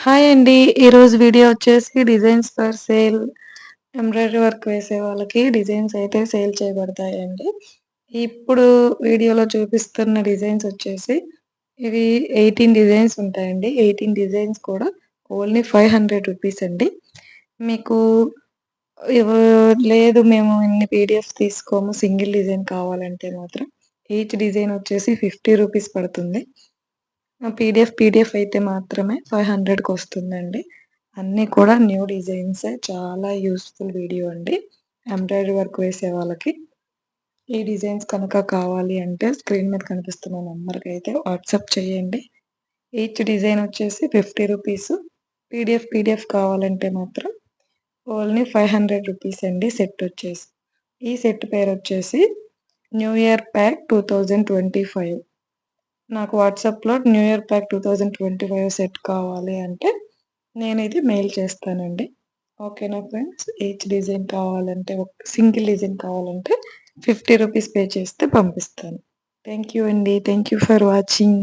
Hi అండి. ఈరోజు video వచ్చేసి designs for sale. Embroidery work వేసే వాళ్ళకి డిజైన్స్ అయితే సేల్ చేయబడతాయండి. ఇప్పుడు వీడియోలో చూపిస్తున్న డిజైన్స్ వచ్చేసి ఇవి 18 డిజైన్స్ ఉంటాయండి. 18 డిజైన్స్ కూడా ఓన్లీ 500 రూపీస్ అండి. మీకు ఇవ లేదు మేము ఇన్ని పీడిఎఫ్స్ తీసుకోము, సింగిల్ డిజైన్ కావాలంటే మాత్రం ఈచ్ డిజైన్ వచ్చేసి 50 రూపీస్ పడుతుంది. పీడిఎఫ్ అయితే మాత్రమే 500కి వస్తుందండి. అన్నీ కూడా న్యూ డిజైన్సే. చాలా యూజ్‌ఫుల్ వీడియో అండి. ఎంబ్రాయిడరీ వర్క్ వేసే వాళ్ళకి. ఈ డిజైన్స్ కనుక కావాలి అంటే స్క్రీన్ మీద కనిపిస్తున్న నంబర్‌కైతే వాట్సాప్ చేయండి. ఈచ్ డిజైన్ వచ్చేసి 50 రూపీసు. పీడిఎఫ్ కావాలంటే మాత్రం ఓన్లీ 500 రూపీస్ అండి సెట్ వచ్చేసి. ఈ సెట్ పేరొచ్చేసి న్యూ ఇయర్ ప్యాక్ 2025. నాకు వాట్సాప్‌లో న్యూ ఇయర్ ప్యాక్ 2025 సెట్ కావాలి అంటే నేనిది మెయిల్ చేస్తానండి. ఓకేనా ఫ్రెండ్స్? ఈచ్ డిజైన్ కావాలంటే సింగిల్ డిజైన్ కావాలంటే 50 రూపీస్ పే చేస్తే పంపిస్తాను. థాంక్ యూ అండి. Thank you for watching.